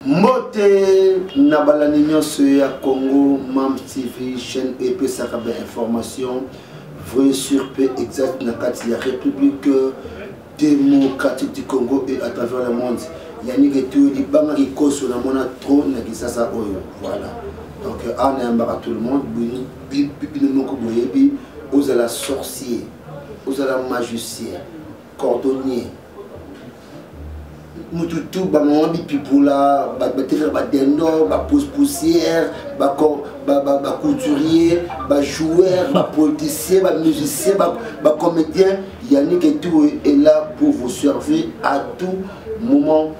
Mbote na balani nyonso ya Congo, Mam TV, chaîne EP Sakabe Information, vrai sur P exact na kati ya République démocratique du Congo et à travers le monde. Yannick et tout, il banga qui cause sur la monnaie trop na kisasa oyo. Voilà. Donc on est à tout le monde, bi moko boyebi, aux la sorcier, aux la magicien, cordonnier. Mututu ba mambi pipula ba tefer ba dendo ba poussière ba couturier ba joueur ba politicien ba musicien ba comédien. Yannick et tout est là pour vous servir à tout moment.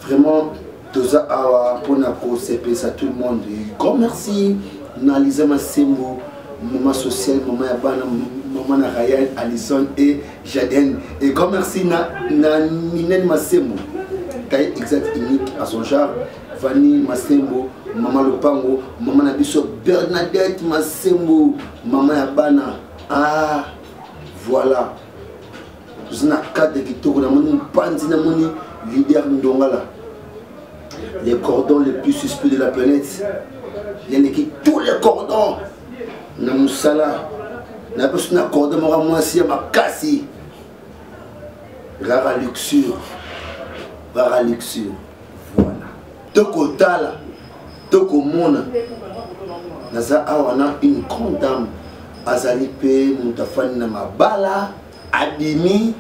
Vraiment toza awa pona ko CPS à tout le monde. Grand merci Naliza Masembo, maman sociale, maman Yabana, maman Ryan, Alison et Jaden. Et grand merci na Minen Masembo. Taille exact unique à son genre. Fanny Masembo, maman Lopango, maman Nabiso, Bernadette Masembo, maman Yabana. Ah, voilà. Vous avez 4 qui tournent dans mon panzi, dans mon leader Ndongala. Les cordons les plus suspects de la planète. Il y a qui tous les cordons. Namusala. N'a pas un cordon, moi aussi, ma cassi. Rara luxure. Rara luxure. Voilà. Toko Tala. Toko Mona. Naza awana une grande dame. Azalipe, Moutafani Namabala. Adimi.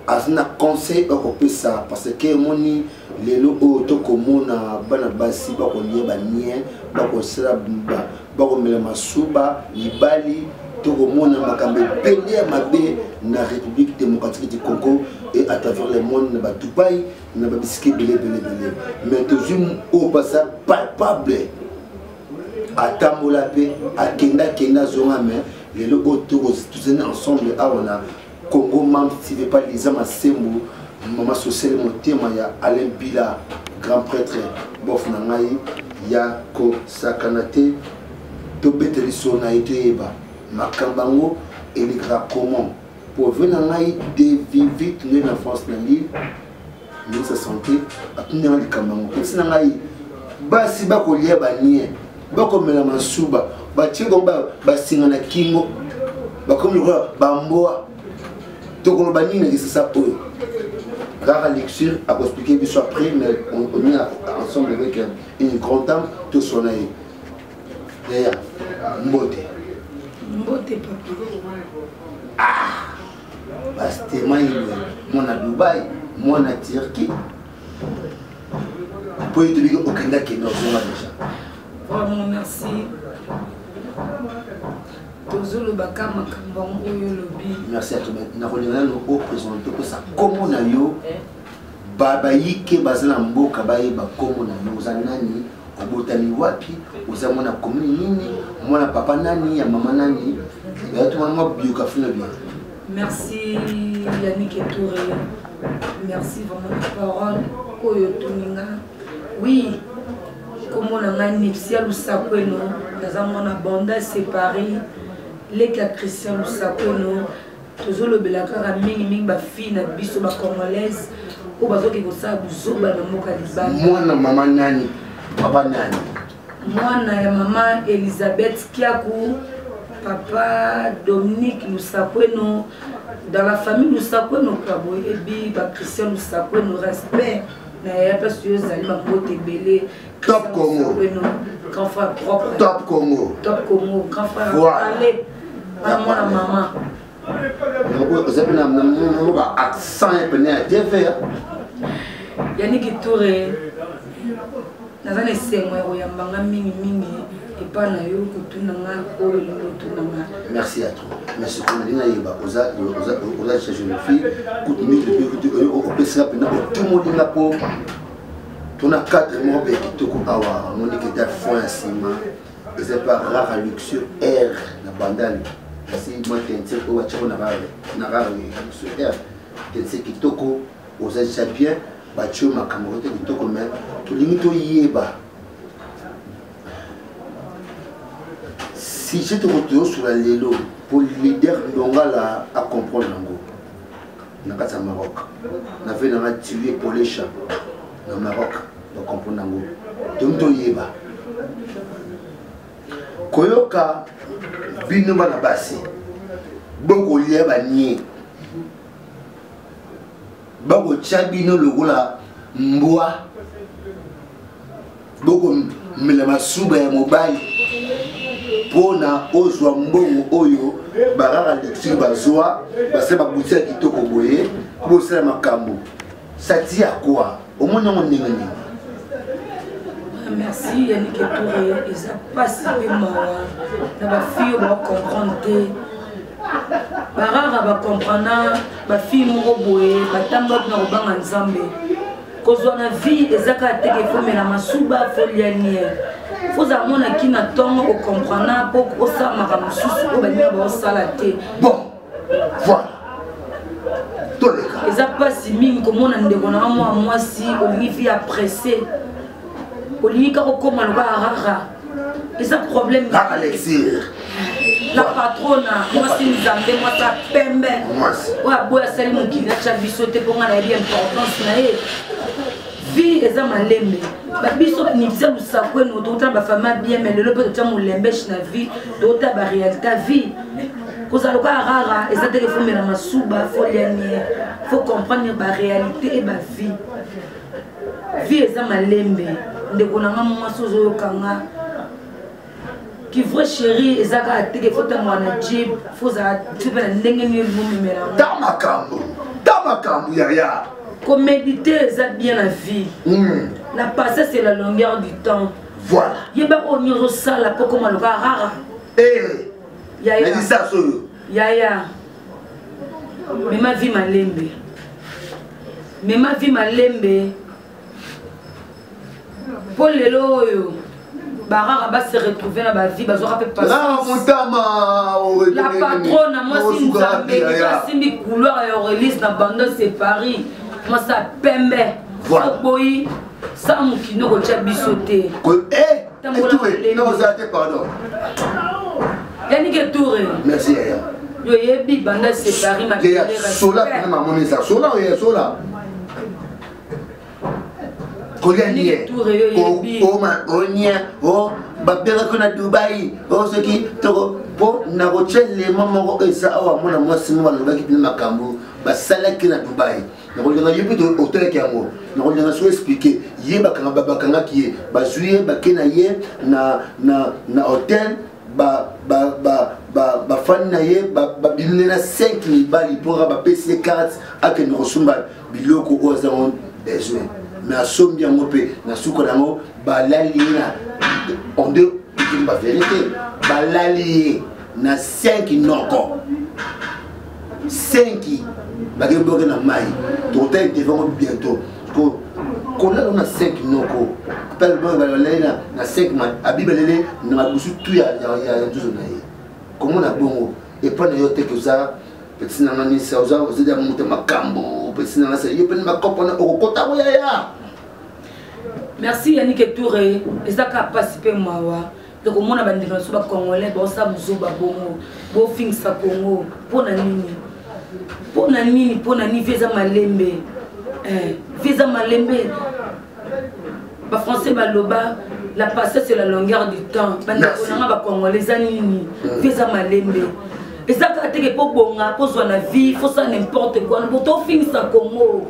Azna conseil okopé ça parce que moni lelo otoko mona bana basi ba ko lieba nien ba ko sala ba ko mela masuba libali toko mona makambe pele mabe na République démocratique du Congo et à travers le monde na ba Dubaï na ba bisiki belé mais toujours au basa palpable atamola pe akenda zonga mais lelo otoko tous ensemble awana Congo Mam TV pas Lisa Masembo, maman sociale motema ya Alain Bila, grand prêtre bof nangai ya ko sakanate to beteli sona eba makambango et les gras comment pour venir nangai de vite na France na l'île ministre santé atunya li kambango petit nangai basi ba ko lia ba nie ba ko mela masuba ba tiko ba singa na kingo ba comme le ba mboa. Donc on va dire que c'est ça pour eux. Rara lecture à vous expliquer bien sûr après, mais on est ensemble avec une grande dame, tout son aïe. D'ailleurs, Mbote. Mbote papa. Ah, c'était moi à Dubaï, moi à Turquie. Pour y tenir aucun gars qui est dans le déjà. Vraiment merci. Merci à toi. Nous avons présenté que ça comme on a eu babaïke bazana mboka baïba comme on a eu zanani obotani wapi uzamona commune nini mwana papa nani ya mama nani et tout le monde biographie bien. Merci Yannick et Touré. Merci vraiment de parole oyo tuninga. Oui, comme on a magnifié le sakweno, nous avons une bande séparée. Les quatre Christians nous sakono toujours le belakara mingi ba fille na biso ba congolaise o bazoki kosala buzoba na mboka libanda. Mwana mama nani? Papa nani? Mwana ya mama Elisabeth Kiakou, papa Dominique Lusakweno, dans la famille Lusakweno Kabo ebi ba Christian Lusakweno respect na ya parce que zali ba mbote belé. Top Congo. Grand frère propre. Top Congo. Top Congo, grand frère. Voilà. Allez. Maman. Vous avez un accent à TV. Yannick Touré. Nazane sengwe oyambanga mingi et pas na yo kutunanga o tunanga. Merci à toi. Merci pour l'ina yeba oza jeune fille kutumi de au pesa pena tout monde na po ton encadrement be kitoko awa monique ta foi sima et c'est pas rare luxueux air na bandali. Si moi t'es au wacho na rare luxueux air t'es kitoko oza champion bacho makambo kitoko mais to limito yeba. Si je te retrouve sur la Lélo, pour le leader Ndongala à comprendre l'ango, dans le Maroc, on avait tué pour les champs, dans le Maroc, pour comprendre l'ango. Donc, yeba. Koyoka, bino bana basi, boko lieba nie, boko chabino logola mboa, boko melama suba ya mobile. Pona ozwa mbongo oyo barara lexi bazwa baseba butia kitoko boye bosela makambo sati ya quoi au moins on ndenge. Merci Yannick Touré, ils ont pas si bien mawa na ba fille ba comprendre barara ba comprendre ba fille mo boye batamba na obanga nzambe kozwa na vie ezaka teke fome na masuba folianier. Faut avoir qui n'attend au comprendre pour ça m'a sous au venir au salaté. Bon, voilà. Et ça passe si mine comme on a des moi si Olivier a pressé. Olivier quand on commence à rara. Et ça problème. Alexir. La patronne, moi si nous avons moi ça pembe. Moi. Ouais, boy salut mon qui n'a jamais sauté pour moi la vie importance naé. Vie et ça m'a l'aimé. Biso ni bisa lusakwe no tota ba fama bien mais le peut tamo lembèche na vie tota ba réalité vie koza loka rara et ça te faut mena masuba faut lianier faut comprendre ba réalité et ba vie ça m'a lembe ndeko nanga mwa sozo yokanga qui vrai chéri et ça ka teke faut tamo na jib faut za tu ba ndenge ni lu mera Tamakambu ya comme méditer ça bien la vie. La passé c'est la longueur du temps. Voilà. Yeba onyo sala poko maloka rara. Eh. Yaya. Mais ça solo. Yaya. Mais ma vie m'a lembe. Mais ma vie m'a lembe. Pour les loyo. Barara va se retrouver dans ma vie, bazo rapé pas. La patronne, moi si nous avons si couloir et release dans bande c'est Paris. Moi ça pembe. Voilà. Ça mon qui nous retient bisoté. Eh. Non, ça pardon. Yannick Touré. Merci Yaya. Yo yebi bande c'est Paris ma Yaya. Sola pour ma monnaie ça. Sola Yaya sola. Kolianie. Oh, babera kuna Dubai. Oh, ce qui toro po na rochelle les mamans ça awa mona moi c'est moi le mec qui makambo. Ba sala ki na Dubai. Na kolanga yebi to hôtel ki yango. Na kolanga so expliquer. Yeba kanga babakanga ki ba juillet ba kena ye na hôtel ba fan na ye ba bilina 5000 bali pour ba PC cards ak no sumba biloko ozan besoin. Mais à somme bien mopé na soukolango balali na on deux la vérité balali na 5 noko 5 bagebo na mai total devant bientôt qu'on a on a 5 noko appelle bon balali na 5 man abibalele na busu tu ya tuzo na ye comment on a bon et pas na yote que ça petit na nani ça aux aider à monter ma cambo petit na ça y peut ma copone au kota ya. Merci Yannick Touré et ça ka participer mawa donc on a bandé dans ba congolais ba sa buzo ba bongo bo fing sa Congo pona nini pona ni veza malembe Visa malembe. Les Français baloba, la passé c'est la longueur du temps. On a Congolais anini. Visa malembe. Et ça quand tu es pour bonga, pour la vie, faut ça n'importe quoi. Pour toi finir ça Congo.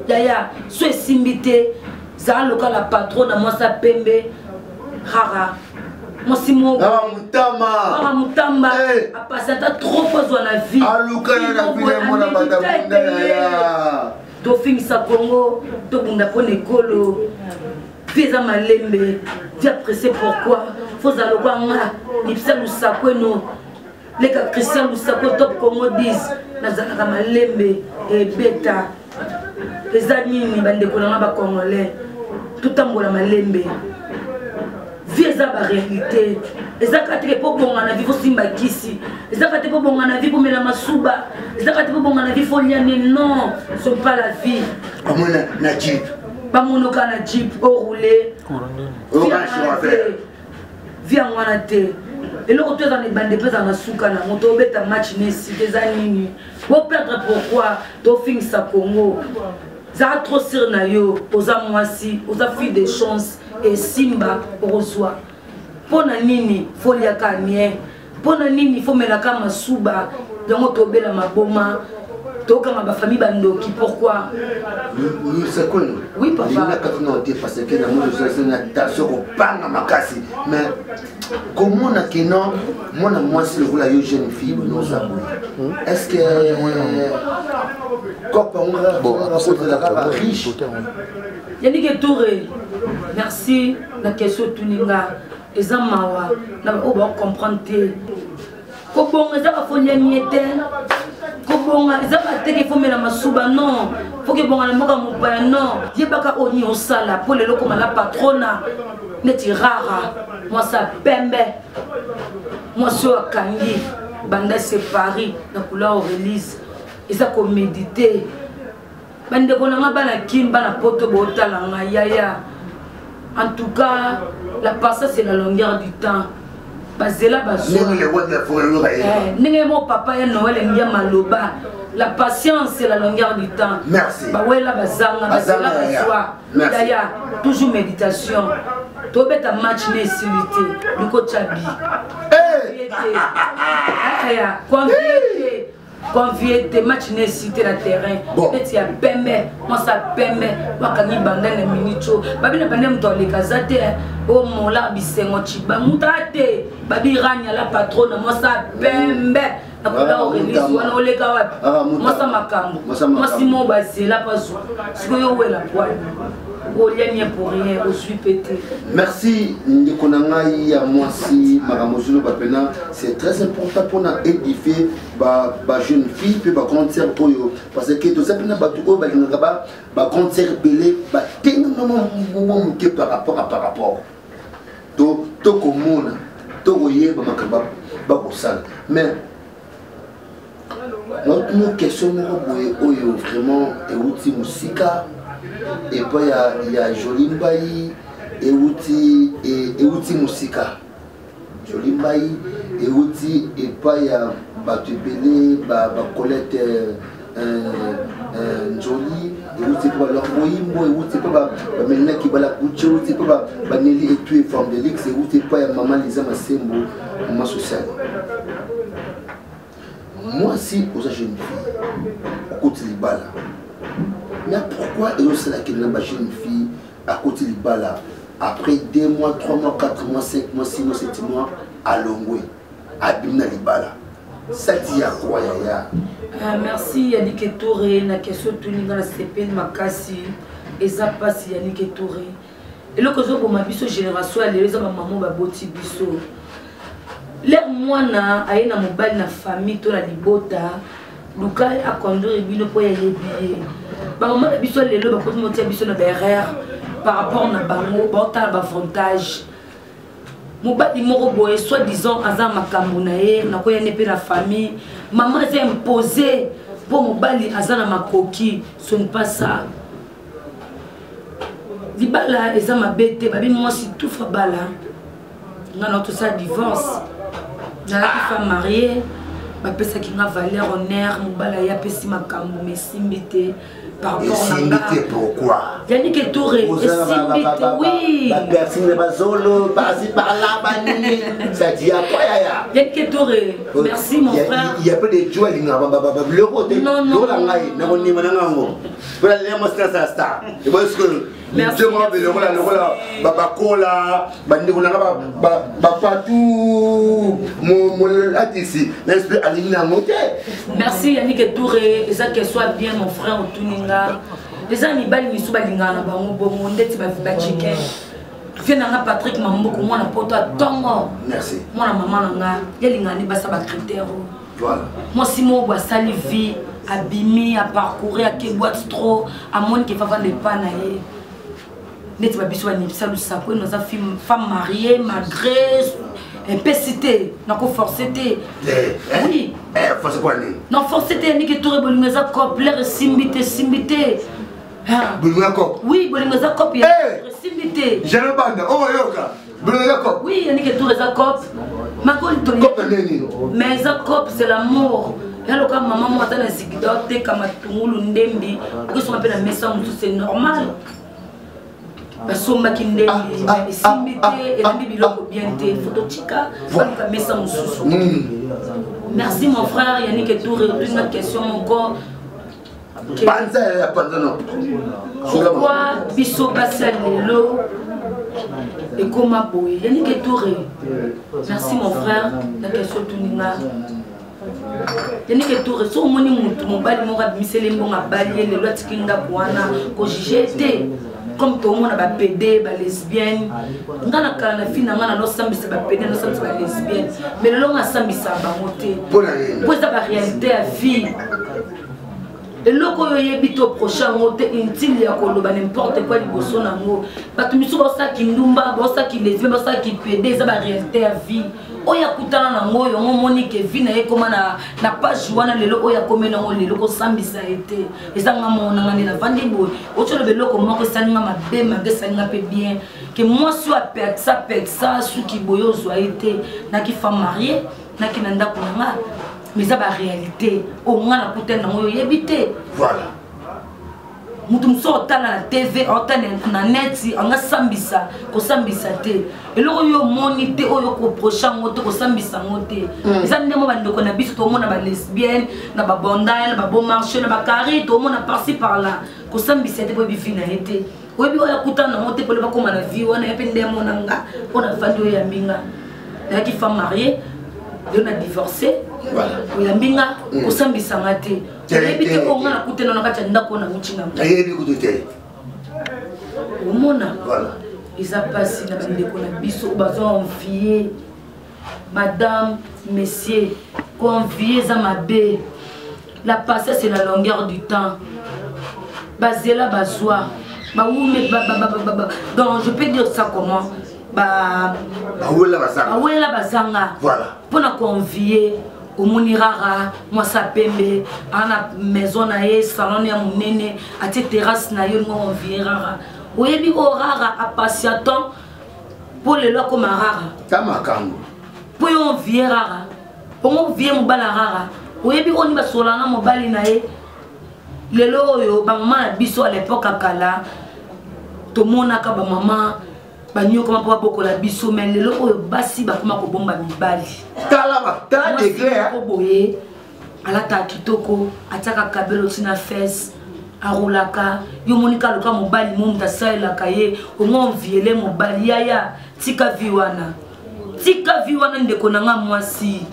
Yaya, soit simbité, ça local la patronne moi ça pembe. Rara. Moi si mon Mutama. Mutamba. A passé trop pour la vie. Aluka na vie mon abata. Tofing sa Congo, tobunda pour l'écolo, visa malembe, tu apprécies pourquoi, faut aller voir nga, l'ipsa lusako no, les Christian lusako top Congo disent, nazalaka malembe et beta, les amis ni bande kolanga ba congolais, tout en bola malembe, visa ba réalité. Les actes pour bon la vie faut simba kisi. Les actes pour bon la vie pour mela masuba. Les actes pour bon la vie faut lianer non, ce n'est pas la vie. Amona na jeep. Pas mon ka na jeep au rouler. Viens moi na te. Et le retour dans les bandes de dans la souka na moto beta match nesi des années. Pour perdre pourquoi to fin sa Congo. Ça trop sur na yo, aux amoisi, aux filles de chance et simba reçoit. Pona nini folia kamien pona nini fomelaka masuba donc tobela maboma toka ma famille bandoki pourquoi c'est quoi oui papa parce que na mo c'est une attention au panga makasi mais comment na keno mona mwasi le la jeune fille no sabu est-ce que quand on va riche Yannick Touré merci la question tuninga les amawa na on va comprendre kobonga za ba folia miete kobonga za ba teke fo mela masuba non faut que bonga na moka mopaya non yebaka oni osala pour le loko la patrona neti rara moi ça pembe moi so akangi banda séparé na kula au release isa ko méditer bande konanga bana kimba na poto botala nga yaya. En tout cas, la passage c'est la longueur du temps. Bazela bazo. Mon papa et Noël et maloba. La patience c'est la longueur du temps. Merci. Bawela bazanga, bazela bazoa. D'ailleurs, toujours méditation. Tobet un match nécessité. Le coach Abi. Convié tes matchs nécessités la terrain. Et tu as pembe, moi ça pembe, moi quand il bande les minutes, babi na bande mto les kazate, oh mon la bisengo chiba, mutate, babi ranya la patronne, moi ça pembe, la couleur release, wana ole kawapi, moi ça makambo, moi si mon basé la pas sous, ce que yo la poigne. Pour rien, je suis pété. Merci, Nikonangaï, à moi si, Maramozulo Bapena. C'est très important pour nous édifier les jeunes filles, puis les concert pour eux. Parce que tout ça, nous avons concert belé, par rapport. Tout comme tout mais notre question est vraiment musique. Et puis il y a Jolimbaï et Outi Musika. Jolimbaï et Outi et puis il y a Batubele, Colette Jolie et Outi pour leur moïmo et Outi pour maintenant qui va la coucher Outi pour Nelly et tout forme de l'X et Outi pour maman Lisa Massembo maman sociale. Moi si aux jeunes filles au côté du bal. Mais pourquoi est-ce que la jeune fille à côté du bala après 2 mois, 3 mois, 4 mois, 5 mois, 6 mois, 7 mois à Longwe, à Bimna Libala? Ça dit à quoi yaya? Merci Yannick Touré, la question tournée dans la CP de Makassi, et ça passe Yannick Touré. Et là que je vois ma génération, elle est maman baboti biso. L'air moi na aïe na mobile na famille to la libota. Luka a conduit bino pour y aller. Maman biso lelo ba koto motia biso na derrière par rapport na bango bota ba avantage. Mobali moko boye soit disant azan makambo na ye na ko yene pe la famille. Maman s'est imposée pour mobali azan na makoki, ce n'est pas ça. Libala eza mabete babi moi si tout fa bala. Na notre ça divorce. Na la femme mariée bapesa ki nga valeur honneur mobala ya pesi makambo mesimbite par rapport à pourquoi Yannick Touré oui personne pas solo par-ci par-là banni ça dit à quoi ya Yannick Touré merci mon frère il y a peu de joie le côté non na bonni mananga ngo pour aller mo star et parce que merci moi le babakola bandi ko nanga ba patou mon ici l'esprit aligné monter merci Yannick Touré et ça que soit bien mon frère Otuninga les amis bali misu balingana bango bongo ndeti ba chicken Fiena Patrick Mamboko moi na poto tongo merci moi na maman nanga yelingani basa ba critère voilà moi Simon bois salivi abimi à parcourir à qui boîte trop à mon qui va vendre des panaye net ba biso ni salu sako nous a femme mariée malgré impécité na ko forcété oui force quoi ni non forcété ni que touré bolingeza cop l'air simbité bolingeza cop oui bolingeza cop simbité je ne bande oh yoka bolingeza cop oui ni que touré za cop ma ko cop neni mais za cop c'est l'amour alors quand maman moi dans sikidot kama tungulu ndembi ko so appelle messa c'est normal basomba kindembi simbité et la biloko bien té photo tika ka messa mususu merci mon frère Yannick Touré une question encore pourquoi biso basalelo et comment boye Yannick Touré merci mon frère la question tuninga Yannick Touré so moni mutu mobali mo rabimisele mbonga bali le loi tikinga bwana ko jete comme tout le monde a pédé ba lesbienne ngana kala na fina ngana no sambisa ba pédé no sambisa ba lesbienne mais le long a sambisa ba moté pour ça ba réalité à vie et loko yo yebito prochain moté intime ya koloba n'importe quoi liboso nango batu misu ba sa kindumba ba sa ki lesbienne ba sa ki pédé ça ba réalité à vie oya kutana nango yo moni ke vie na ye koma na page wana lelo oya komena ngo lelo ko sambisa été ezanga mona ngani na vandi boy otolo beloko moko salinga mabe mage salinga pe bien que moi sur a perdre ça sous ki boyo zo été na ki femme mariée na ki nanda kunanga mais ça ba réalité o ngana kutana ngo yebité voilà mutum so tala na TV otane na net anga sambisa ko sambisa te eloko yo moni te oyo ko prochain moto ko sambisa mote eza ndemo bandoko na biso to mona ba lesbienne na ba bondale ba bon marché na ba carré to mona par-ci par là ko sambisa te bo bifina été obi oya kutana mote pole ba koma na vie wana epe ndemo nanga ona fandi ya mbinga na ki femme mariée on a divorcé voilà ya mbinga ko sambisa ngate ebite ko ngana kutena na kati ndako na muchinga ayebi kutote omona voilà ils a passé na bandeko na biso bazo envier madame messieurs convier za mabe la passé c'est la longueur du temps bazela bazwa ba oume donc je peux dire ça comment awela bazanga voilà pour na convier au monirara moi sa pembe ana maison na ye salon ya munene ati terrasse na yo ngo virara oyebi orara a patiaton pour le loi comme rara tamakambo pour on virara pour on vie mobala rara oyebi oni basolana mobali na ye lelo oyo ba mama biso à l'époque akala to monaka ba mama banyo koma pa boko la biso mais lelo oyo basi ba koma ko bomba mibali tala degré ko boye ala ta kitoko ataka kabelo tina fesse arulaka yo monika loka mobali mom ta saela kaye o mon viele mobali yaya tika viwana ndeko nanga mwasi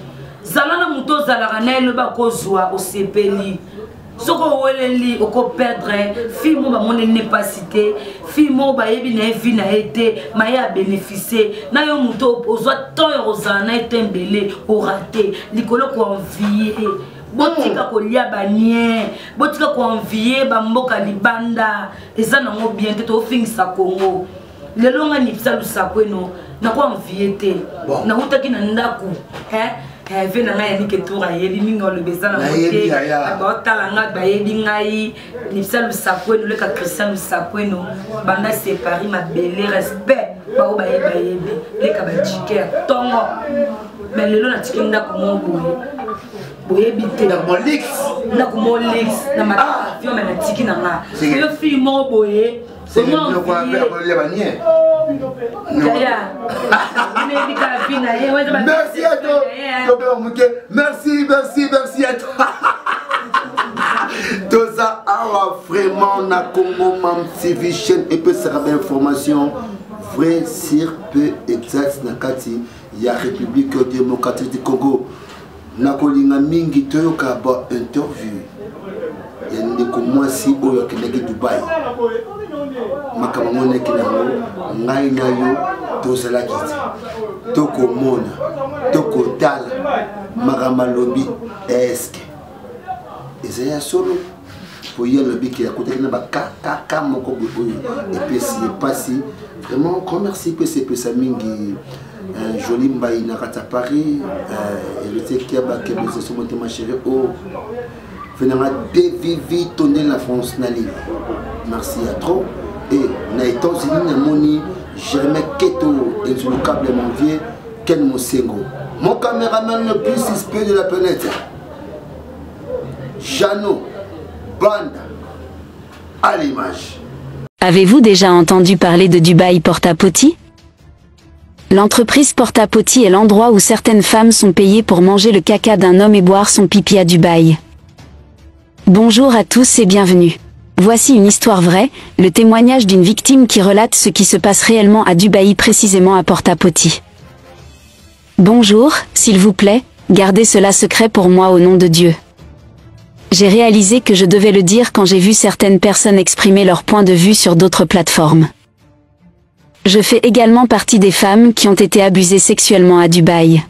zalana muto zalaka na ele ba kozwa o sepeli soko weleli oko perdre fille mo ba mone ne pas cité fille mo ba yebi na vie na été maya bénéficier na yo muto ozwa temps rozana etembele o raté likolo ko envier botika ko lia banien botika ko envier ba mboka libanda eza nango bien te to fingisa Congo lelo nga nipsa lusakweno na ko envier te na utaki na ndaku vena nga Yannick Touré yeli ninga le bezana moté ba talanga ba yebi ngai nipsa lusakweno le ka Christian lusakweno banda séparé ma belle respect ba o ba yebi le ka ba chiker tongo mais lelo na tikinda ko mo boye boyebite na molix na ko molix na mata avion na tiki na nga yo fille mo boye c'est le quoi le banier merci à toi merci à toi tout ça awa vraiment na Congo Mam TV chaîne et peut sera d'information vrai sur peu exact na kati ya République démocratique du Congo na kolinga mingi toyoka ba interview ya ndeko mwasi oyo keneki Dubai makambo neki nango ngai na yo tozalaki te tokomona tokotala makambo lobi eske ezali ya solo po ye lobi ki akotaki na bakaka moko boye epesi epasi vraiment grand merci pe sepesa mingi joli mbai na kata Paris elete kiaba kebese so motema chérie oh venanga devivi tonner la France na live merci à trop et na États-Unis na moni Germain Keto insulocable mon vieux Ken Mosengo mon caméraman le plus suspect de la planète Jano Banda à l'image. Avez-vous déjà entendu parler de Dubai Porta-Potty? L'entreprise Porta-Potty est l'endroit où certaines femmes sont payées pour manger le caca d'un homme et boire son pipi à Dubaï. Bonjour à tous et bienvenue. Voici une histoire vraie, le témoignage d'une victime qui relate ce qui se passe réellement à Dubaï, précisément à Porta-Potty. Bonjour, s'il vous plaît, gardez cela secret pour moi au nom de Dieu. J'ai réalisé que je devais le dire quand j'ai vu certaines personnes exprimer leur point de vue sur d'autres plateformes. Je fais également partie des femmes qui ont été abusées sexuellement à Dubaï.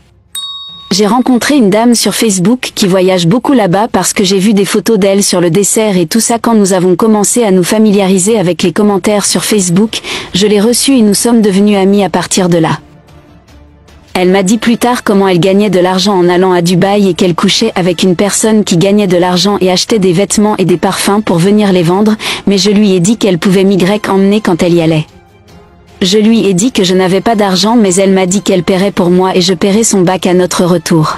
J'ai rencontré une dame sur Facebook qui voyage beaucoup là-bas parce que j'ai vu des photos d'elle sur le dessert et tout ça. Quand nous avons commencé à nous familiariser avec les commentaires sur Facebook, je l'ai reçue et nous sommes devenus amis à partir de là. Elle m'a dit plus tard comment elle gagnait de l'argent en allant à Dubaï et qu'elle couchait avec une personne qui gagnait de l'argent et achetait des vêtements et des parfums pour venir les vendre, mais je lui ai dit qu'elle pouvait m'y emmener quand elle y allait. Je lui ai dit que je n'avais pas d'argent, mais elle m'a dit qu'elle paierait pour moi et je paierais son bac à notre retour.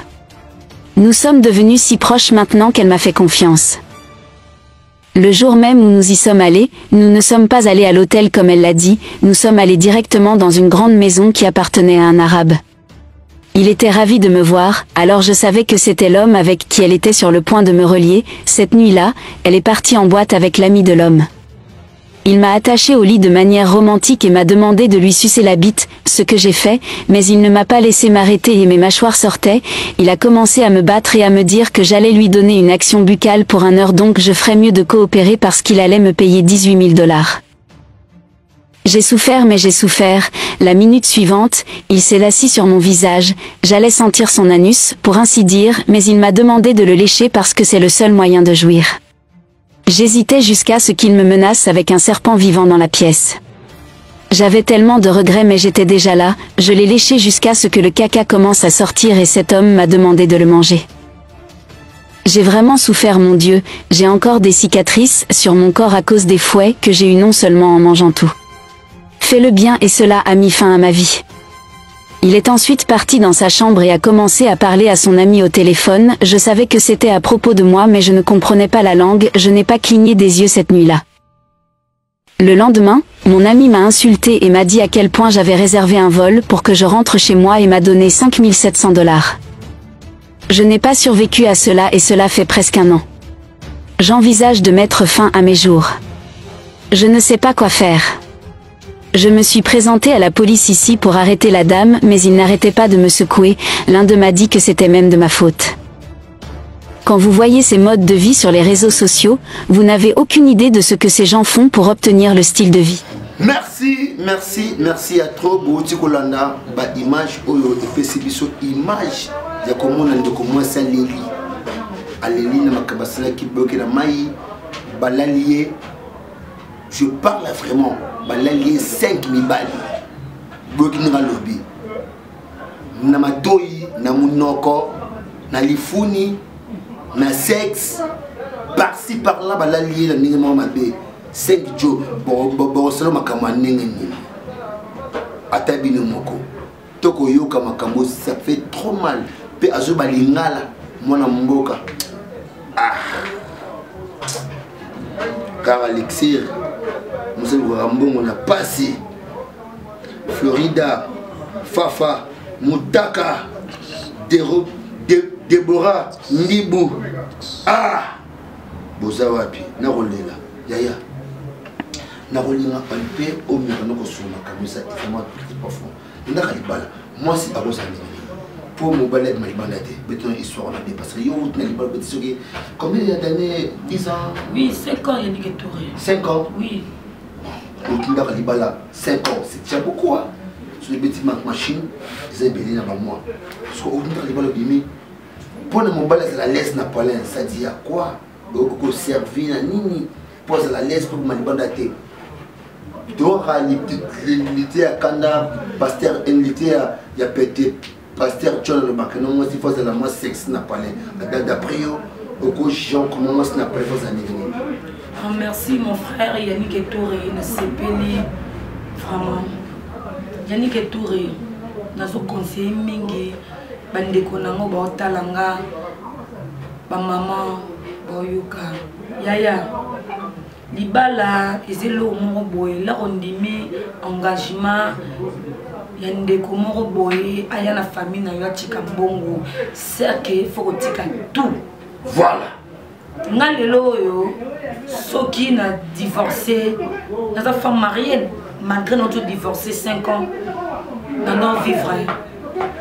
Nous sommes devenus si proches maintenant qu'elle m'a fait confiance. Le jour même où nous y sommes allés, nous ne sommes pas allés à l'hôtel comme elle l'a dit, nous sommes allés directement dans une grande maison qui appartenait à un arabe. Il était ravi de me voir, alors je savais que c'était l'homme avec qui elle était sur le point de me relier. Cette nuit-là, elle est partie en boîte avec l'ami de l'homme. Il m'a attachée au lit de manière romantique et m'a demandé de lui sucer la bite, ce que j'ai fait, mais il ne m'a pas laissé m'arrêter et mes mâchoires sortaient. Il a commencé à me battre et à me dire que j'allais lui donner une action buccale pour 1 heure, donc je ferais mieux de coopérer parce qu'il allait me payer 18 000 $. J'ai souffert, mais j'ai souffert. La minute suivante, il s'est assis sur mon visage, j'allais sentir son anus, pour ainsi dire, mais il m'a demandé de le lécher parce que c'est le seul moyen de jouir. J'hésitais jusqu'à ce qu'il me menace avec un serpent vivant dans la pièce. J'avais tellement de regrets, mais j'étais déjà là, je l'ai léché jusqu'à ce que le caca commence à sortir et cet homme m'a demandé de le manger. J'ai vraiment souffert, mon Dieu, j'ai encore des cicatrices sur mon corps à cause des fouets que j'ai eu non seulement en mangeant tout. Fais le bien et cela a mis fin à ma vie. Il est ensuite parti dans sa chambre et a commencé à parler à son ami au téléphone. Je savais que c'était à propos de moi, mais je ne comprenais pas la langue, je n'ai pas cligné des yeux cette nuit-là. Le lendemain, mon ami m'a insulté et m'a dit à quel point j'avais réservé un vol pour que je rentre chez moi et m'a donné 5 700 $. Je n'ai pas survécu à cela et cela fait presque 1 an. J'envisage de mettre fin à mes jours. Je ne sais pas quoi faire. Je me suis présenté à la police ici pour arrêter la dame, mais il n'arrêtait pas de me secouer, l'un d'eux m'a dit que c'était même de ma faute. Quand vous voyez ces modes de vie sur les réseaux sociaux, vous n'avez aucune idée de ce que ces gens font pour obtenir le style de vie. Merci à trop Bouti Kolanda, ba image oyo epesi biso image ya komona ndeko mwasi aleli. Aleli na makabasala ki bloqué la mai, balalié. Je parle vraiment, balalié 5 000 balles. Bloqué na lobby. Na matoi, na munoko, na lifuni, na sexe, par-ci par-là, balalié la ningema mabe. 5 jours, bon, c'est le makambo nengeni. Atabino moko. Toko yoka makambo, ça fait trop mal. Pe azo balingala, mwana mboka car Alexir mosali kwa mbongo na pasi Florida Fafa Mutaka Deborah Nibu boza wapi nakolela yaya nakolinga palpe omira nokosoma kamisa ifama parfum ndaka libala mwasi akozala ndenge pour mobile malibanda te beton histoire on a dépassé yo na libala petit soki combien d'années 10 ans oui 5 ans Yannick Touré 5 ans oui ndaka libala 5 ans c'est déjà beaucoup hein sur les petites machines ils ont belé na ba mois parce que ndaka libala bimi pour le mobile c'est la laisse napoléon ça dit à quoi ko servir na nini pose la laisse pour malibanda te donc l'unité à Kanda pasteur unité il y a pété pasteur John le Bakano moi si faut la moi sexe n'a pas les d'après au Jean comment moi n'a pas les années. Merci mon frère Yannick Touré na sepeli vraiment Yannick Touré nazo conseiller mingi bandeko nango ba otalanga ba maman boyoka yaya libala ezelo moko boye la ondimi engagement ya ndeko moko boye aya na famille na yo atika mbongo c'est que faut kotika tout voilà nga lelo oyo soki na divorcé na femme mariée malgré notre divorcé 5 ans na vivre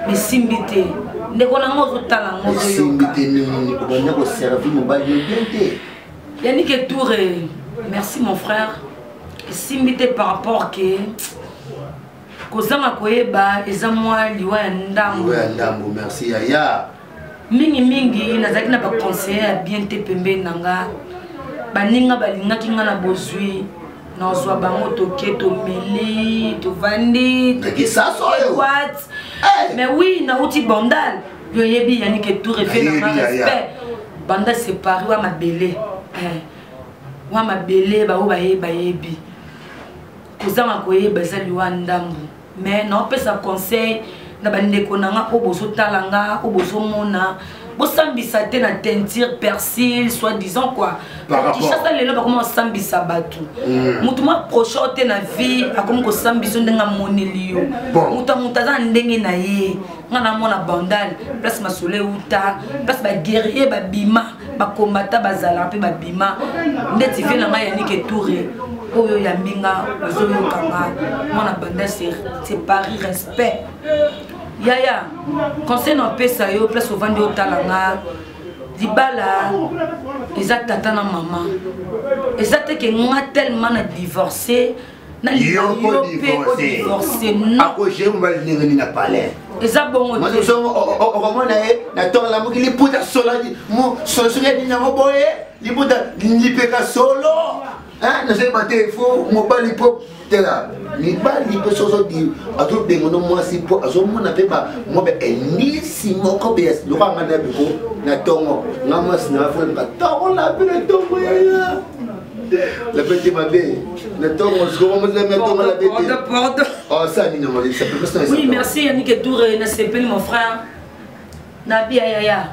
mais simbité ndeko na ngozo tala ngozo simbité ni ko ko servir mobile bien te Yannick Touré, merci mon frère. Simbité par rapport que Kozanga Koeba et moi liwa ndambo. Ouais ndambo merci Yaya. Mingi nazaki na ba conseiller bien te pembe nanga. Baninga balinga kinga na bozui. Na zwa bango toke to meli to vandi. Qui ça soyo? What? Mais oui, na uti bandal. Yo yebi Yannick Touré fait na respect. Banda séparé wa mabele. Wa mabele ba o bayebi kozanga koyeba ezali wa ndambu mais na opesa conseil na bandeko nanga o bozo talanga o bozo mona bosambisa te na teinture persil soit disant quoi kishasa lelo bakoma osambisa batu mutu mwa prochain te na vie akomi kosambisa ndenga moneli yo mutu aza ndenge na ye nga na mona bandal place masole uta place baguerrier babima bakombata bazala mpe babima ndeti vie na nga Yannick Touré oyo ya mbinga ozoyokanga mwana bandal c'est Paris respect yaya conseil na pesa yo place ovandi otalanga libala eza tata na mama eza te ke nga tellement na divorcé na yo pe o divorcé non ako je mbali ndenge ni na palais eza bongo te so okomona na tonga la mokili puta solo mo solo ni na boye libuta lipeka solo hein na se bate fo mobali pop tela ni bali pe soso di ato bengo no mwasi po azo mona pe ba mo be enisi moko be lo ka ngana be ko na tongo ngamas na fo ka tongo la pe na tongo ya la petite mabé na tongo ce qu'on me dit na tongo la petite oh ça ni non ça peut pas oui merci Yannick Touré na sepeli mon frère Nabi Yaya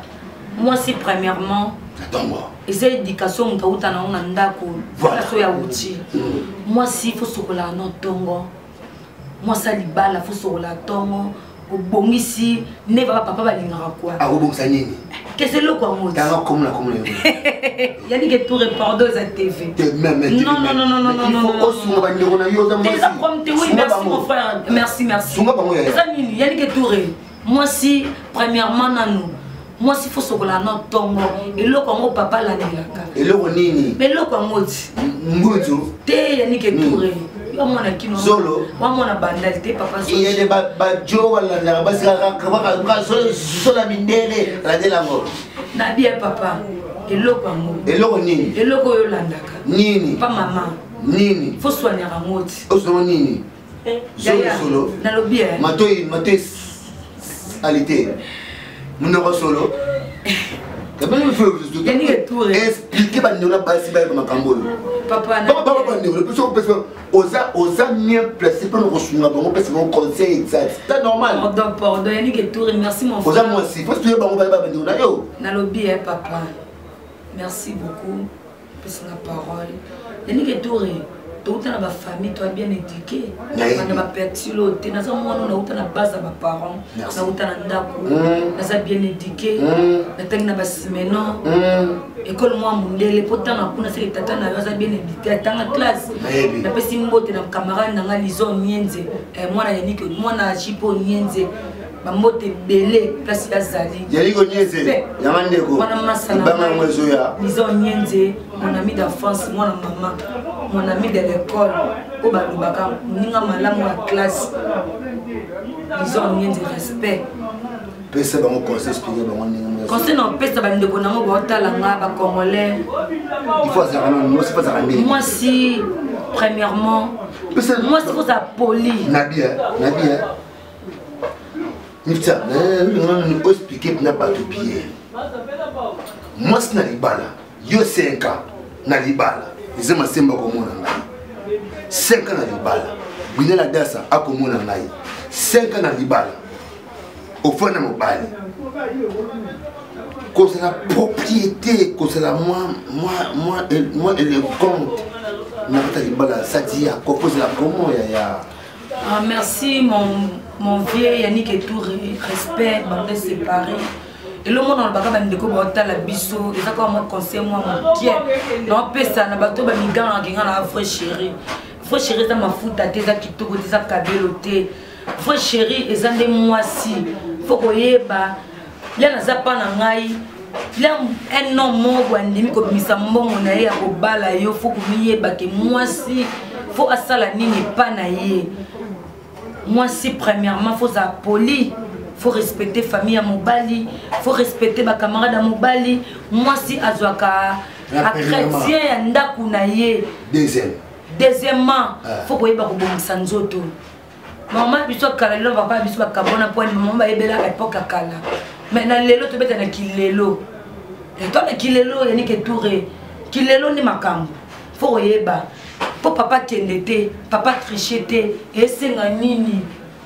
moi c'est premièrement attends-moi et c'est éducation ngauta na ona ndako voilà so ya uti moi si faut sokola no tongo moi ça libala faut sokola tongo obongisi ne va papa balingaka quoi ah obongisa nini qu'est-ce le quoi moi dans comme la Yannick Touré pardon za TV non oui merci mon frère merci Yannick Touré moi si premièrement nanou moi si faut sokola no tongo et le kongo papa la nelaka et le nini mais le kongo mbutu te Yannick Touré yo mona kino solo wa mona bandal te papa solo il y a des bajo wala na basika ka solo la mindele la de la mort na bien papa et le kongo nini et le ko yo landaka nini pas maman nini faut soigner à moti o solo nini solo na lo bien matoi alité Mon solo. expliquer bandeko basi ba makambo papa oza mieux placé pour nous reçoit bon parce que mon conseil exact c'est normal pardon Yannick Touré merci mon frère oza moi aussi parce que bango ba bandeko na yo na lobby papa merci beaucoup pour la parole Yannick Touré toute la famille toi bien éduqué na ba pertulo te na za mwana na uta na base ba parents na uta na ndako na za bien éduqué na teng na ba simeno école moi mundele pourtant na kuna c'est tata na za bien éduqué tanga classe na pesi mbote na camarade na nga lizo nyenze mwana Yannick mwana chipo nyenze bambote belé place ya zali Yannick nyenze yamandeko banga mwezo ya lizo nyenze mon ami d'enfance mwana maman mon ami de l'école au balubaka ninga malamu ya classe disons nyenze respect pesa bango conseil expliquer bango ninga conseil non pesa bandeko nango baotala nga ba congolais il faut ça moi c'est pas ça moi si premièrement moi c'est pour ça poli nabi Nifta, on peut expliquer que n'a pas de pied. Moi c'est na libala, yo 5 ans na libala. Ils ma semba ko mona ngai. 5 ans na libala. Binela dasa akomona ngai. 5 ans na libala. Au fond na mobali. Quand c'est la propriété, quand c'est la moi et le compte. Na ta libala ça dit à quoi c'est la comment ya. Ah merci mon vieux Yannick Touré, respect, bande séparé. Et le monde dans le bagage de Kobota la biso, et ça comme moi conseil moi mon pied. Non pesa na bato ba migana kinga na frère chéri. Frère chéri ça ma futa teza kitoko teza kabeloté. Frère chéri ezande moi si. Faut koyeba. Là na zapa na ngai. Là un nom mo bandimi ko misa mbongo na ye ko bala yo faut koyeba ke moi si. Faut asala nini pa na ye. Moi si premièrement faut être poli, faut respecter famille à Mobali, faut respecter ma camarade à Mobali. Moi si azwaka a chrétien ndaku na ye. Deuxièmement, faut que yeba ko bomisa nzoto. Maman biso kala lo papa biso ba kabona point maman ba ebela époque kala. Mais na lelo to beta na kilelo. Et toi na kilelo Yannick Touré. Kilelo ni makambo. Faut yeba. Pour papa kendete, papa trichete, et c'est nini.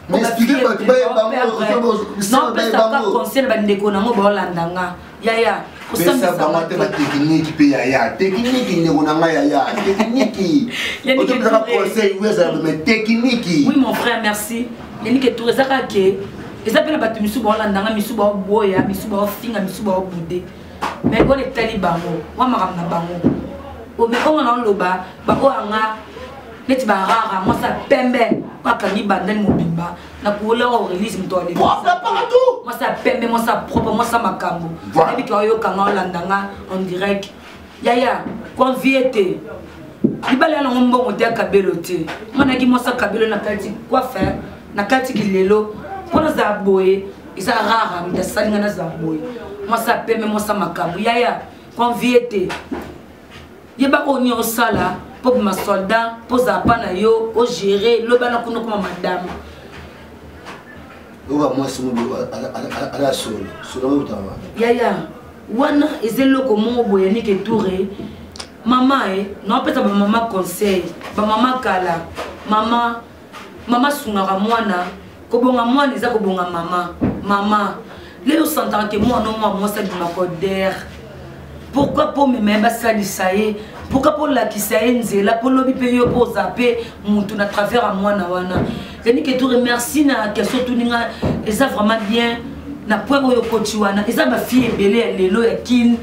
Mais expliquez-moi, tu non, mais ça va conseiller les bandeko na mo bolandanga. Yaya, mais ça va monter ma technique pe yaya. Technique ni onanga yaya. Technique. On te donne conseil oui ça mais technique. Oui mon frère, merci. Yannick Touré ça que et ça peut pas misu bolandanga, misu bo boya, misu bo finga, misu bo boudé. Mais quand les talibans, moi ma na bango. O me on a loba ba o anga neti ba rara moi ça pembe pa kani bandel mobimba na ko le o release mto ale moi ça pembe moi ça propre moi ça makambo na bi to yo kanga olandanga en direct yaya conviete libala na mbongo te kabelote mona ki moi ça kabelo na kati quoi faire na kati kilelo pona za boye isa rara mta salinga na za boye moi ça pembe moi ça makambo yaya conviete yeba oni au sala pour ma soldat pour zapana yo au gérer le bana kuno comme madame oba moi c'est à la sol solo utawa yaya wana ezelo ko mo boyani ke Touré maman non peut-être ba maman conseil ba maman kala maman sungara mwana ko bonga mwana eza ko bonga maman leo sentant que moi non moi ça du macoder. Pourquoi pour me mettre ça lisaye? Pourquoi pour la kisaye nzela pour lobi payer pour zapper mutu na travers à moi na wana. Yannick Touré merci na question tout ninga et ça vraiment bien na point oyo koti wana. Et ça ma fille belé lelo ya kin.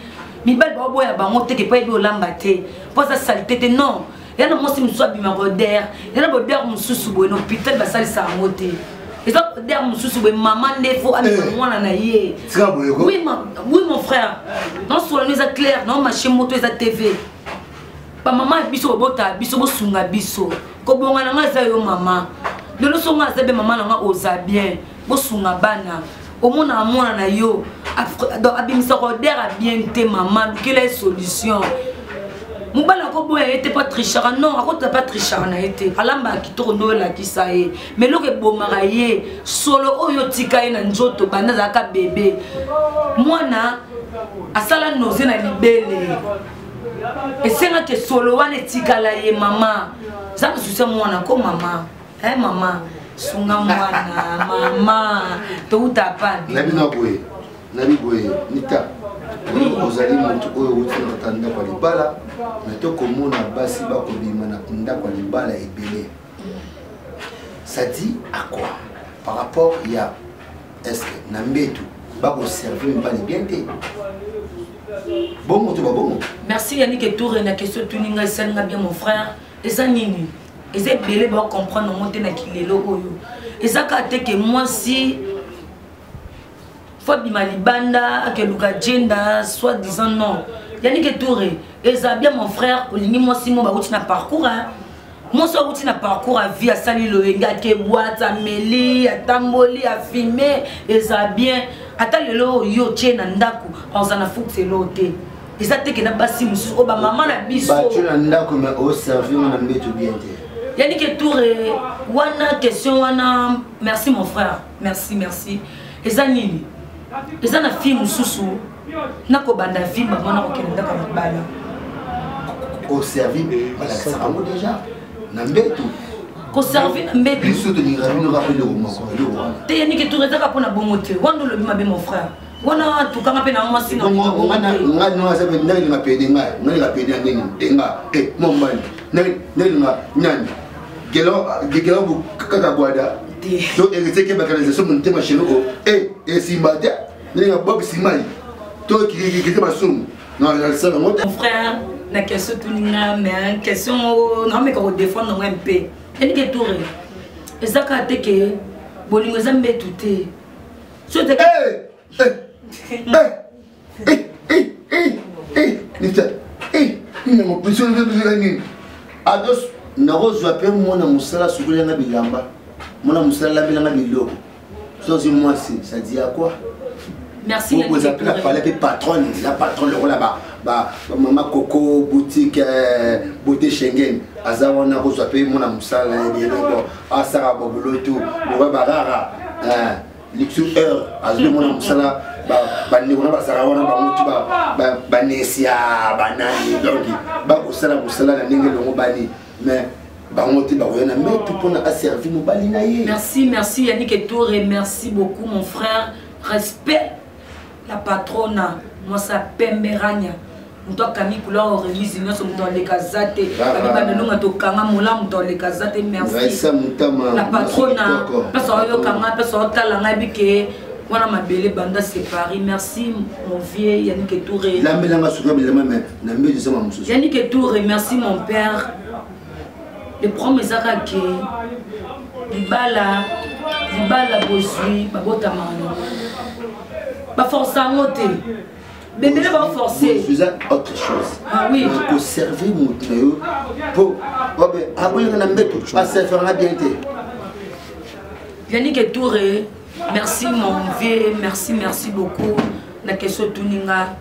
Mi bal ba boya ba monte ke pa ebi olambate. Pour ça saleté non. Yana mo si mso bima roder. Yana boder mususu bo no pitel ba sali sa moté. Et ça derrière mususu bo maman ndefo ami mwana na ye. Oui mon frère. Non sur la mise claire, non marché moto et TV. Ba maman biso bota biso bo sunga biso. Ko bonga na nga yo maman. De lo songa zabe maman na nga oza bien. Bo sunga bana. Au monde à moi na yo. Donc abimisa roder a bien té maman, quelle est la solution? Mubala ko boya était pas tricheur non, ako ta pas tricheur na été. Alamba ki tourno la ki sae. Mais lo ke bomara ye solo oyo tika na njoto banda za ka bébé. Mwana asala noze na libele esengaki solo wana etikala ye mama za mosusu mwana ko mama mama sunga mwana mama touta padi nabi boye nita ozali moto oyo uti na ndako ya libala na tokomona basi bakobima na ndako ya libala ebele. Ça dit à quoi par rapport il y a est-ce que Nambetu va servir pas bien bon merci Yannick Touré na question tuninga senga bien mon frère eza nini eza belé ba comprendre monter na kilelo oyo eza ka te que moi si faut bima libanda que luka gender soit disant non Yannick Touré eza bien mon frère olingi moi si mo ba uti na parcours hein. Moi, je suis un parcours à vie, à salir le gars qui boite, à mêler, à tamboli, à filmer, et ça bien. Attends le lot, yo tient un daku, on s'en a foutu, c'est l'autre. Et ça, t'es que n'a pas si monsieur, oh, bah, maman n'a bis. Bah, tu n'as pas comme au service, on a mis tout bien. Yannick Touré, wana question, wana. Merci, mon frère. Merci, merci. Et ça, nini. Et ça, na fille, moussou. Na ko banda fille, maman n'a aucun daku, bala. Au service, voilà, ça va déjà. Nambetu conserver Nambetu biso de nous rappeler le roman te Yannick Touré zaka pona bongote wando le bima be mon frère wana tukanga pe na moi sina nga no sa be ndali nga pede nga nga pede ngeni tenga mombani ndali nga nyani gelo bu kaka bwada donc hérité ke bakalisation mon tema chez nous simbata ndali nga bob simali to ki basum non ça mon frère la question tuninga mais question non mais quand on défend non un peu Yannick Touré ezaka te ke bolingo zambe tuté so te mon pression de nini ados narozo ape mona musala sukule nga bilamba mona musala bilanga biloko so c'est moi ça dit à quoi merci vous vous appelez la patronne le là-bas maman Coco boutique beauté Schengen azawana ko sope mona musala bien bon asara bobolo tout le barara luxueur azwe mona musala ni ona basara wana ba mutu ba nesia banani donc ba osala musala na ndenge longo bani mais bangote ba oyana mais tout pour a servi mo bali na ye. Merci Yannick Touré, merci beaucoup mon frère, respect la patronne moi ça Pemberania mto kami kula remise nyoso mto le kazate ba nonga to kanga mola mto le kazate merci la patronne parce que kanga parce que tala ngabi ke wana mabele banda séparé merci mon vieux Yannick Touré la melanga suka bilama mais na mbe sama mususu Yannick Touré merci mon père le premier zaka ke libala bosui babota mano ba force à monter bébé va forcer faisant autre chose ah oui pour servir mon trio pour abonner na mbeto à se faire la bien Yannick Touré merci mon vieux merci beaucoup na question tuninga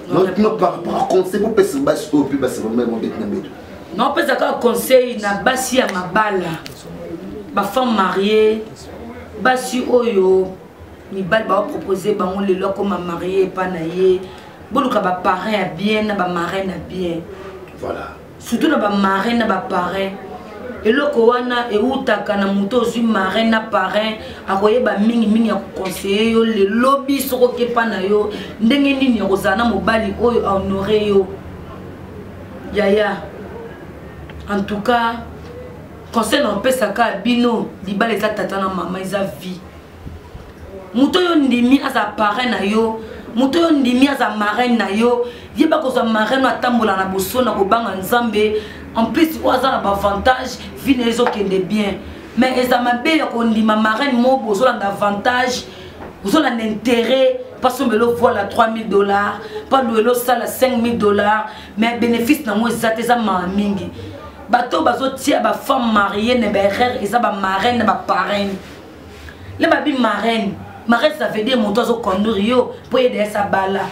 non par conseil pour passer basse au plus basse vraiment bête na mbeto non pas ça conseil na basi ya mabala ba femme mariée basi oyo ni bal ba proposer bango le lo comme marié pas naie boluka ba parrain bien na ba marraine bien voilà surtout na ba marraine na ba parrain eloko wana eutaka na muto ozwi marraine na parrain akoyeba mingi ya conseiller yo le lobby soko ke pa na yo ndenge nini ya kozana mobali oyo honorer yo yaya en tout cas conseil on peut saka bino libala eza tata na mama eza vie muto yo ndimi aza parrain na yo muto yo ndimi aza marraine na yo yeba ko za marraine atambola na bosona ko banga nzambe en plus o aza na avantage vie na ezo kende bien mais eza mabe ya ko ndima marraine mo bozola d'avantage bozola d'intérêt parce que le voilà $3000 pas le sala $5000 mais bénéfice na mo eza mingi bato bazotia ba femme mariée ne ba frère eza ba marraine ba parrain le babi marraine ça veut dire mon tozo conduire yo pour aider sa bala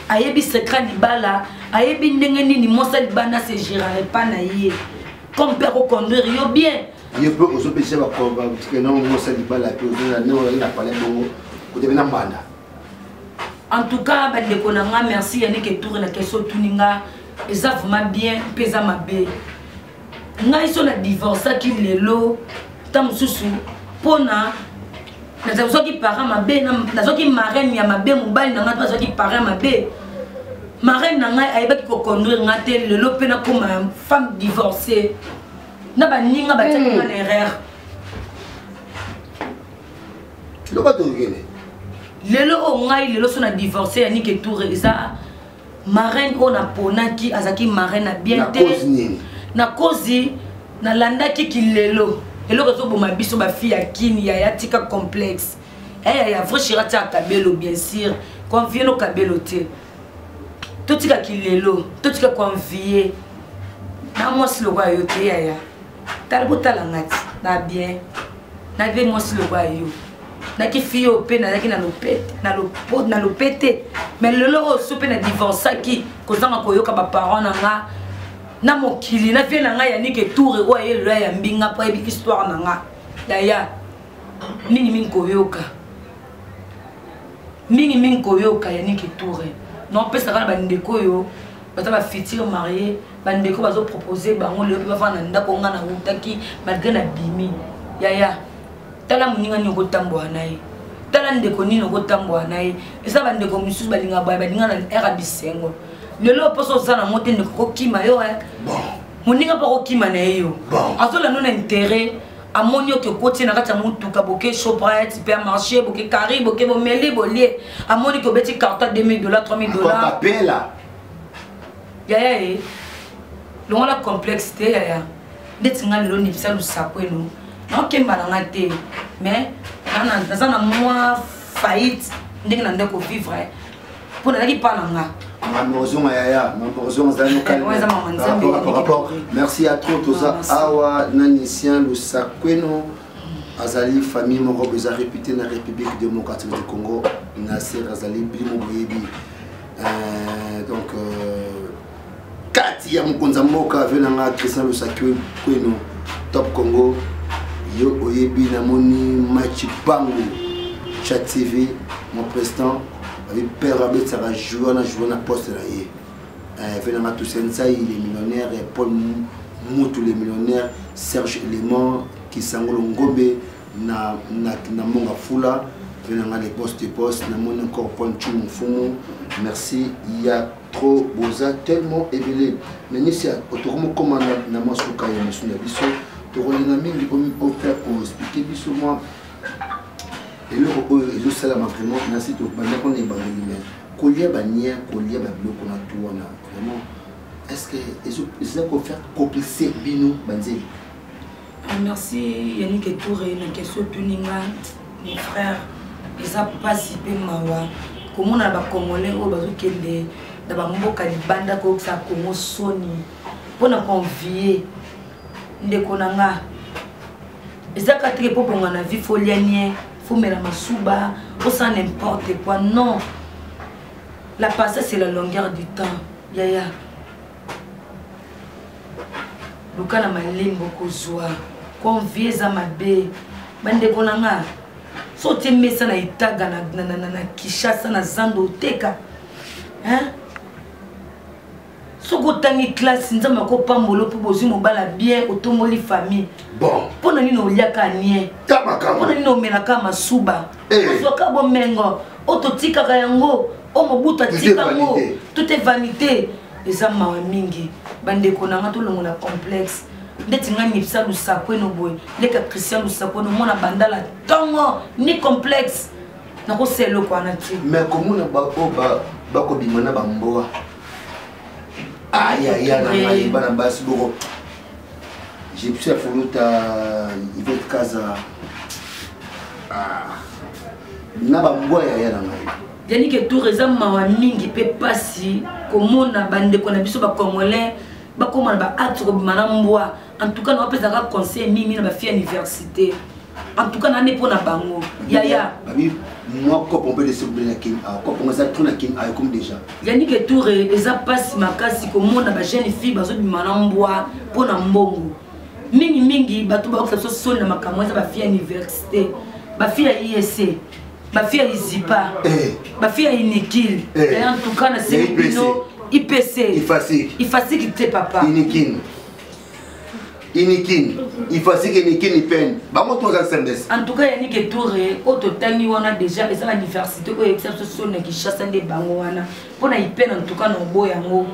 ayebi secret di bala ayebi ndenge nini mosa di bana se gérer pas na ye comme père ko conduire yo bien il peut aussi pécher ba combat parce que non mosa di bala pe on a parlé bongo ko de na banda En tout cas, merci Yannick Tour na question tuninga eza vraiment bien pesa mabe. Nga iso na divorce ki lelo tam susu pona na zazoki para mabe na zoki marraine ya mabe mobali na nga zoki para mabe. Marraine na nga ayebaki ko conduire nga te lelo pena comme femme divorcée. Na ba ninga ba taki na erreur. Lo ba tongene. Lelo o ngai lelo so na divorcé Yannick Tour eza marraine on a ponaki azaki marraine na bien te na cause na landaki ki lelo eloko zo boma biso ba fille ya kini ya yatika complexe ya vrai chirati ya kabelo bien sûr convier no kabelo te totika ki lelo totika convier na moi si le roi yo te ya talbota la ngati na bien na ve moi si le roi yo na ki fille au pe na ki na lopete mais le lo sope na divorce ki kozanga koyoka ba parents na nga na mokili na vie na nga Yannick Tour o ye lo ya mbinga pa ebi histoire na nga daya mingi koyoka Yannick Tour non pesa kana ba ndeko yo bata ba futur marié ba ndeko bazo proposer bango le ba fana ndako nga na utaki malgré na bimi yaya tala muninga nyoko tambwa naye tala ndeko nino ko tambwa naye esa ba ndeko mususu balinga na era bisengo lelo poso sana mote ndeko ko kima yo bon muninga pa ko kima na yo azola non intérêt amonio ke koti na kata mutuka boke Shoprite super marché boke Carré boke bomeli bolie amoni ko beti carte $2000 $3000 papela yaya longo la complexité yaya ndetinga lelo ni bisa lusakweno ok malanga te mais dans un mois faillite ndenge na ndeko vivre pour na ki palanga merci à tous awa nanicien lusakweno azali famille moko beza réputé na République démocratique du Congo Nasser azali bimo boyebi donc kati ya mukonza mboka venanga Christian Lusakweno Top Congo yo oyebi na moni match bango chat TV mon président avec père Abet ça va jouer na poste là y venant tout ça il est millionnaire et Paul Moutou les millionnaires Serge Element qui sangolo ngombe na monga fula venant les postes na mon encore Paul Chum Fumu merci il y a trop boza tellement évelé mais ni c'est autour comme na masuka ya monsieur Nabiso to rolina mingi au faire pour expliquer biso moi et le je sais la vraiment merci to bana ko ne bangi mais kolia bania kolia ba biloko na tuona vraiment est-ce que ils ont faire complicer bino banzeli merci Yannick Tour na question tuninga mes frères ils a pas si peu mawa comment na ba congolais o bazo kende na ba mboka libanda ko sa Congo soni pona convier ndeko nanga ezaka très pour na vie folianie faut mettre ma souba pour ça n'importe quoi non la passé c'est la longueur du temps yaya lukana malembo kozwa convier za mabe bandeko nanga sote mesa na itaga na Kishasa na Zando teka hein soko tangi classe nzamba ko pambolo po bozi mobala bien otomoli famille bon pona nino liaka nie tabaka pona nino melaka masuba soka bo mengo ototika yango o mobuta tika ngo tout est vanité eza mawa mingi bandeko nanga to longo na complexe ndeti nga nipsa Lusakweno boy leka Christian Lusakweno mona bandala tongo ni complexe na ko selo kwa na ti mais comment na ba ko bimana ba mboa aïe na basi boko j'ai pu faire il va être casa na ba mboa ya na ngai Yannick Tour eza mawa mingi pe pasi komona bandeko na biso ba congolais ba komona ba acte ko bimana mboa en tout cas na pesa ka conseil mimi na ba fille université en tout cas na ne pona bango yaya babi moi comme on peut laisser bien king comme on ça tout na king comme déjà Yannick Tour eza pasi makasi komona ba jeune fille bazo bimana mboa pona mbongo mingi bato ba ko so na makamwa za ba fille université ba fille ya IEC ma fille à Izipa, ma fille à Inikil, et en tout cas, na Sébino, IPC. Il facile qu'il te papa. Inikin. Il facile qu'il Inikin il peine. Bah moi toi ça en tout cas, Yannick et Touré, au total, on a déjà les universités où exception qui chassent des bangoana. Pour na peine en tout cas nos boyango.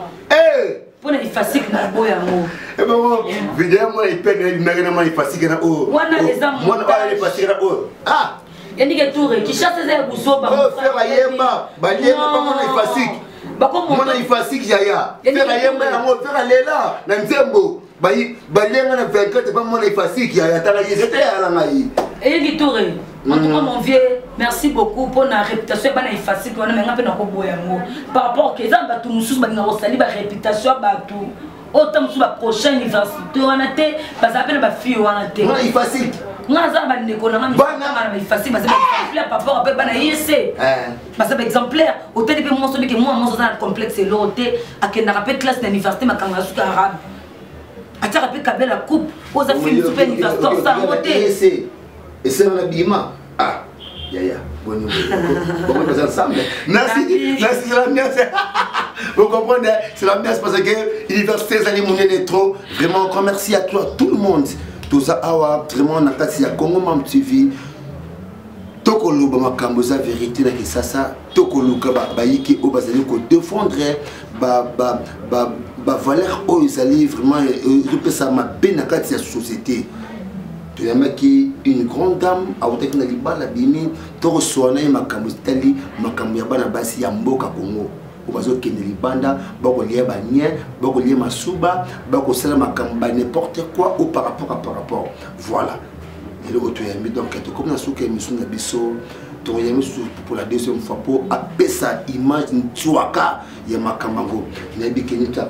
Pour na facile na boyango. Eh ben moi, vidéo moi il peine il n'a pas facile na oh. Moi na les hommes. Moi na il facile na oh. Ah. Yannick et Touré qui chassent des bousseaux ba. Oh faire la yemba, ba yemba pas moi na facile. Ba comme moi na facile yaya. Faire la yemba na moi faire lela na nzembo. Balenga na 24 pas mon effacer qui a tala yété à la maï. Et Victoré, en tout cas mon vieux, merci beaucoup pour la réputation bana effacer qu'on a menga pe na ko boyango. Par rapport que ça ba tout mususu ba ngaro sali ba réputation ba tout. Autant mususu ba prochaine université on a té ba ça peine ba fille on a té. Moi effacer. Nga za ba ndeko na ngami ba effacer ba ça exemplaire par rapport à bana yese. Ba ça exemplaire autant de moi so que moi ça complexe l'auté à que na rappel classe d'université ma kanga suka arabe. A tu rappelé qu'avec la coupe, aux affaires du super universitaire, ça a monté. Et c'est un habillement. Ah, yaya, bon, on va ensemble. Merci, c'est l'ambiance. Vous comprenez, c'est l'ambiance parce que l'université, ça les trop. Vraiment, encore merci à toi, tout le monde. Tout ça, vraiment, on a passé à Congo Mam TV. Tokolo ba makambo za vérité na kisasa tokolo ka ba yiki o bazali ko défendre ba valeur o ezali vraiment je ça ma peine na kati ya société. Tu n'as qui une grande dame a voté na libala bini to reçoit na makambo tali makambo ya bana basi ya mboka Congo. O bazo kende libanda ba ko lié ba nien ba ko lié masuba ba ko sala makambo n'importe quoi ou par rapport voilà. Et le retour est mis donc comme dans ce émission de Bisso, pour la deuxième fois pour appeler sa image Ntuaka ya Makamango. Nabi Kenita,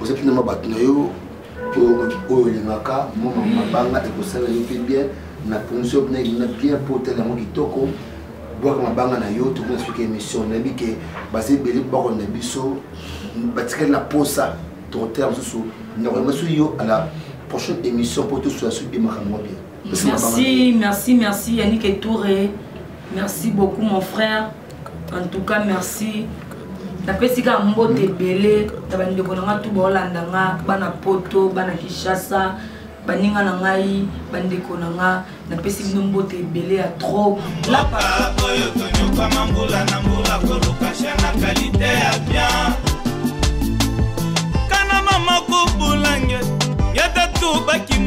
vous êtes finalement battu au Lingaka, mon mabanga et vous savez bien, na ponction na bien pour tellement qui toko, boire ma banga na yo, tout dans ce émission. Nabi que basé belé par on Bisso, bâtir la posa, ton terme sous, normalement sous yo à la prochaine émission pour tout sur bien Makamango bien. Merci Yannick et Touré. Merci beaucoup mon frère. En tout cas, merci. La pesika mbote belé, tabandi konanga tu bolandanga, bana poto, bana Kishasa, baninga nangai, bandi konanga, na pesika mbote belé à trop. La boyo tonyo kama mbula na mbula koluka shana qualité ya bien. Kana mama ko bulange, yata tu baki